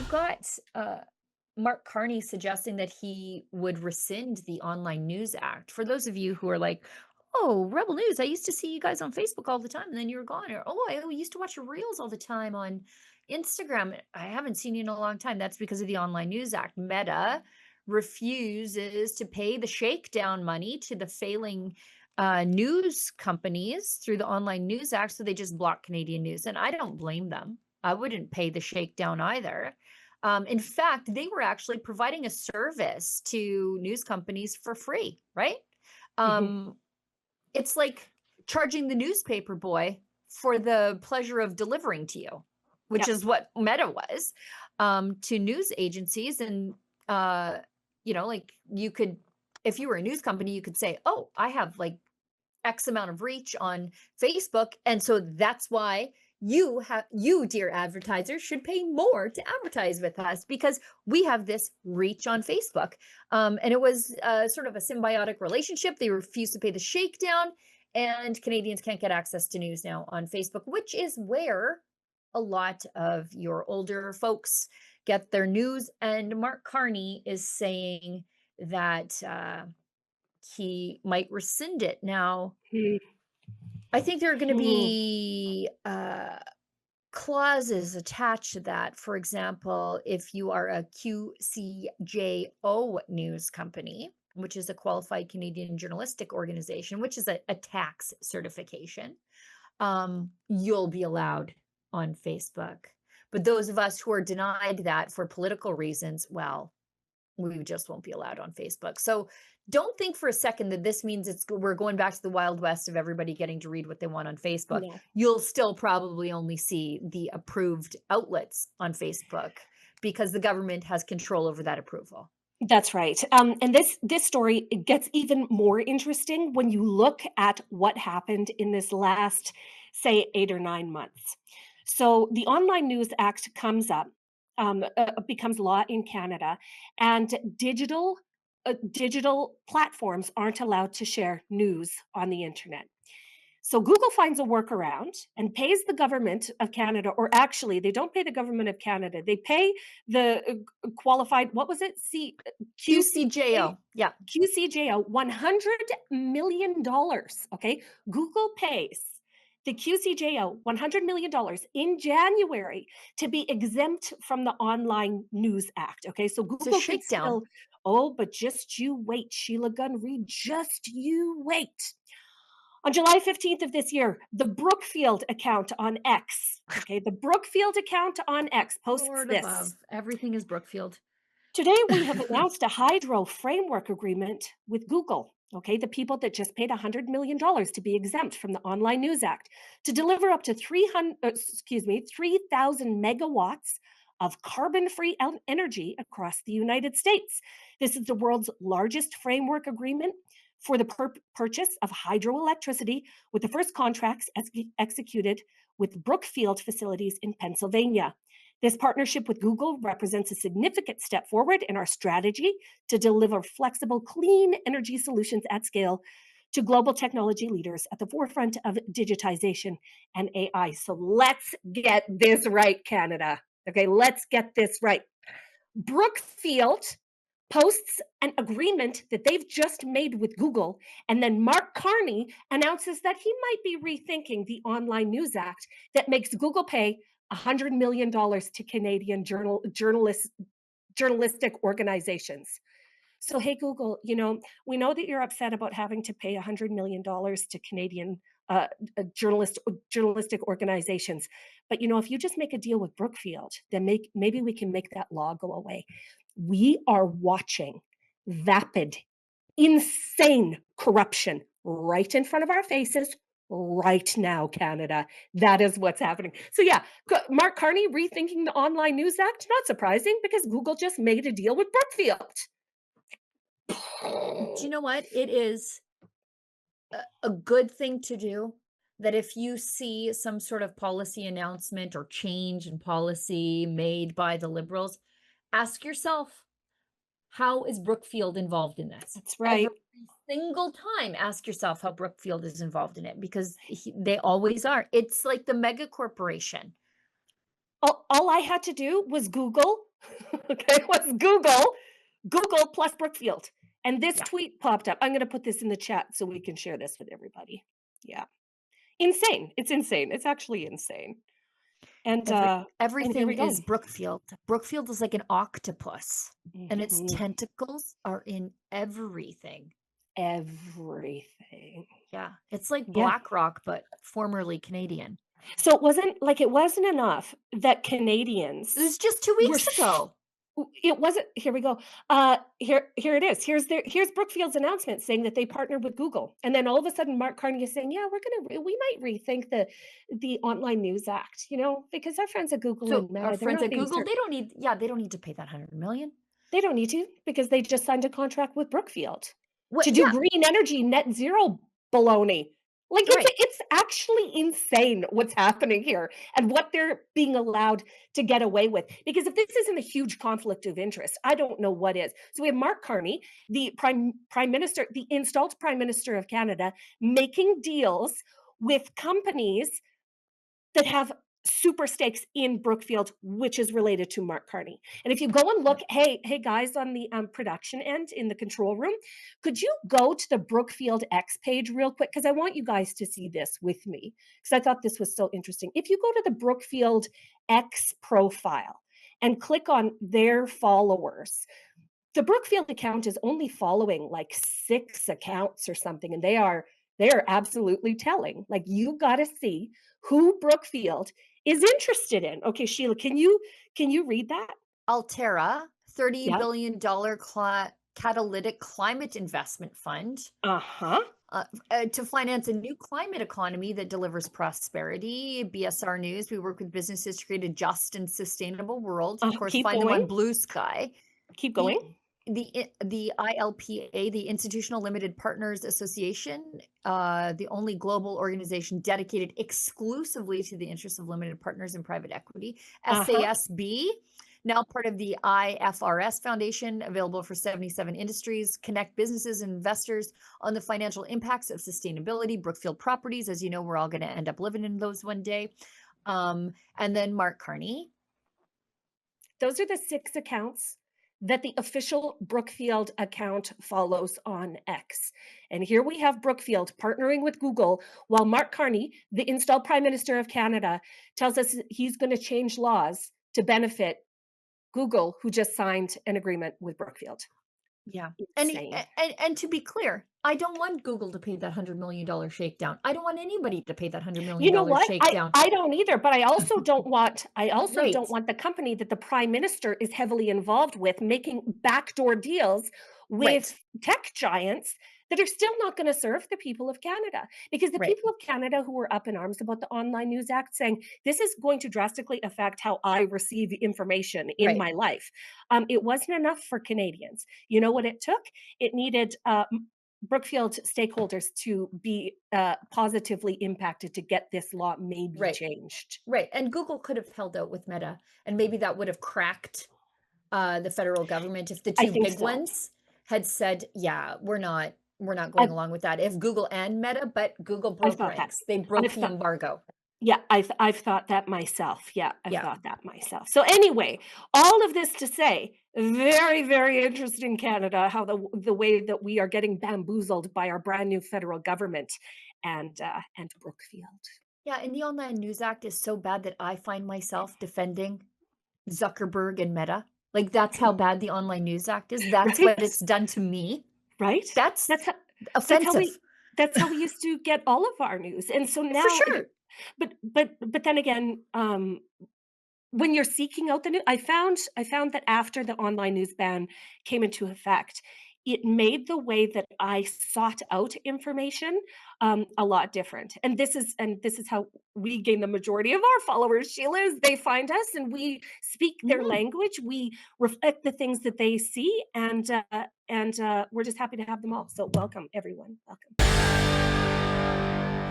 got Mark Carney suggesting that he would rescind the Online News Act. For those of you who are like, oh, Rebel News, I used to see you guys on Facebook all the time and then you were gone. Or, oh, I used to watch your reels all the time on Instagram. I haven't seen you in a long time. That's because of the Online News Act. Meta refuses to pay the shakedown money to the failing news companies through the Online News Act. So they just block Canadian news. And I don't blame them. I wouldn't pay the shakedown either. In fact, they were actually providing a service to news companies for free, right? Mhm. It's like charging the newspaper boy for the pleasure of delivering to you, which Yep. is what Meta was to news agencies. And, like you could, if you were a news company, you could say, oh, I have like X amount of reach on Facebook. And so that's why you, dear advertisers, should pay more to advertise with us because we have this reach on Facebook. And it was sort of a symbiotic relationship. They refused to pay the shakedown, and Canadians can't get access to news now on Facebook, which is where a lot of your older folks get their news. And Mark Carney is saying that he might rescind it. Now, Mm, I think there are going to mm. be clauses attached to that. For example, if you are a QCJO news company, which is a qualified Canadian journalistic organization, which is a tax certification, you'll be allowed on Facebook. But those of us who are denied that for political reasons, well, we just won't be allowed on Facebook. So don't think for a second that this means we're going back to the Wild West of everybody getting to read what they want on Facebook. No, You'll still probably only see the approved outlets on Facebook because the government has control over that approval. that's right. And this story, it gets even more interesting when you look at what happened in this last, say, 8 or 9 months. So the Online News Act comes up, becomes law in Canada, and digital platforms aren't allowed to share news on the internet. So Google finds a workaround and pays the government of Canada, or actually, they don't pay the government of Canada. They pay the qualified, what was it? QCJ, QCJO. Yeah. QCJO $100 million. Okay. Google pays the QCJO $100 million in January to be exempt from the Online News Act. Okay. So It's a Google could shakedown. still, oh, but just you wait, Sheila Gunn Reid, just you wait. On July 15th of this year, the Brookfield account on X, okay, the Brookfield account on X posts Lord this. above. Everything is Brookfield. Today, we have announced a hydro framework agreement with Google, okay, the people that just paid $100 million to be exempt from the Online News Act to deliver up to 3,000 megawatts of carbon-free energy across the United States. This is the world's largest framework agreement for the purchase of hydroelectricity, with the first contracts executed with Brookfield facilities in Pennsylvania. This partnership with Google represents a significant step forward in our strategy to deliver flexible, clean energy solutions at scale to global technology leaders at the forefront of digitization and AI. So let's get this right, Canada. Okay, let's get this right. Brookfield posts an agreement that they've just made with Google, and then Mark Carney announces that he might be rethinking the Online News Act that makes Google pay $100 million to Canadian journalistic organizations. So, hey, Google, we know that you're upset about having to pay $100 million to Canadian journalistic organizations. But, if you just make a deal with Brookfield, then maybe we can make that law go away. We are watching vapid, insane corruption right in front of our faces right now, Canada. That is what's happening. So, yeah, Mark Carney rethinking the Online News Act, not surprising because Google just made a deal with Brookfield. Do you know what? It is a good thing to do that if you see some sort of policy announcement or change in policy made by the Liberals, ask yourself, how is Brookfield involved in this? That's Every right. single time, ask yourself how Brookfield is involved in it because they always are. It's like the mega corporation. All I had to do was Google Okay, it was Google plus Brookfield. And this Yeah. tweet popped up. I'm going to put this in the chat so we can share this with everybody. Yeah. Insane. It's insane. It's actually insane. And here Everything we go. is Brookfield. Brookfield is like an octopus, and its Mhm. tentacles are in everything. Everything. Yeah, it's like Yeah. BlackRock, but formerly Canadian. So it wasn't enough that It was Canadians just 2 were weeks ago. it wasn't here we go. Here it is. Here's Brookfield's announcement saying that they partnered with Google. And then all of a sudden Mark Carney is saying, "Yeah, we might rethink the Online News Act, because our friends at Google So and our Meta, they're friends not at being Google, served." they don't need to pay that 100,000,000. They don't need to because they just signed a contract with Brookfield What to do yeah, green energy net zero baloney. Like, right. it's actually insane what's happening here and what they're being allowed to get away with. Because if this isn't a huge conflict of interest, I don't know what is. So we have Mark Carney, the prime minister, the installed prime minister of Canada, making deals with companies that have super stakes in Brookfield, which is related to Mark Carney. And if you go and look, hey guys on the production end in the control room, could you go to the Brookfield X page real quick? Because I want you guys to see this with me, because I thought this was so interesting. If you go to the Brookfield X profile and click on their followers, the Brookfield account is only following like 6 accounts or something, and they are absolutely telling. Like, you gotta see who Brookfield is interested in. Okay, Sheila, can you read that? Altera, $30 Yeah. billion catalytic climate investment fund, Uh-huh. to finance a new climate economy that delivers prosperity. BSR News, we work with businesses to create a just and sustainable world. Of course, Keep find them on going. Blue Sky. Keep The going. the ILPA, the Institutional Limited Partners Association, the only global organization dedicated exclusively to the interests of limited partners in private equity. Uh-huh. SASB, now part of the IFRS Foundation, available for 77 industries, connect businesses and investors on the financial impacts of sustainability. Brookfield Properties, as you know, we're all going to end up living in those one day. And then Mark Carney. Those are the 6 accounts that the official Brookfield account follows on X. And here we have Brookfield partnering with Google while Mark Carney, the installed Prime Minister of Canada, tells us he's going to change laws to benefit Google, who just signed an agreement with Brookfield. Yeah. Insane. And to be clear, I don't want Google to pay that $100 million shakedown. I don't want anybody to pay that $100 You know million what? I shakedown. I don't either, but I also don't Right. want the company that the prime minister is heavily involved with making backdoor deals Right. with tech giants that are still not gonna serve the people of Canada. Because the Right. people of Canada who were up in arms about the Online News Act saying, "This is going to drastically affect how I receive information in Right. my life." It wasn't enough for Canadians. You know what it took? It needed, Brookfield stakeholders to be positively impacted to get this law maybe Right. changed. Right. And Google could have held out with Meta, and maybe that would have cracked the federal government if the I two think big so. ones had said, "Yeah, we're not going I've, along with that." If Google and Meta, but Google I've broke thought that. ranks. They I've broke the thought, embargo. yeah, I've thought that myself. Yeah, I've Yeah. thought that myself. So anyway, all of this to say, very, very interesting Canada, how the way that we are getting bamboozled by our brand new federal government and Brookfield. Yeah, and the Online News Act is so bad that I find myself defending Zuckerberg and Meta. Like, that's how bad the Online News Act is. That's what Right? it's done to me. Right? That's That's how that's how offensive. we that's how we used to get all of our news, and so For now sure. but then again, when you're seeking out the new I found that after the online news ban came into effect, it made the way that I sought out information, a lot different, and this is how we gain the majority of our followers, Sheila, is they find us and we speak their Mhm. language, we reflect the things that they see, and we're just happy to have them all, so welcome, everyone, welcome.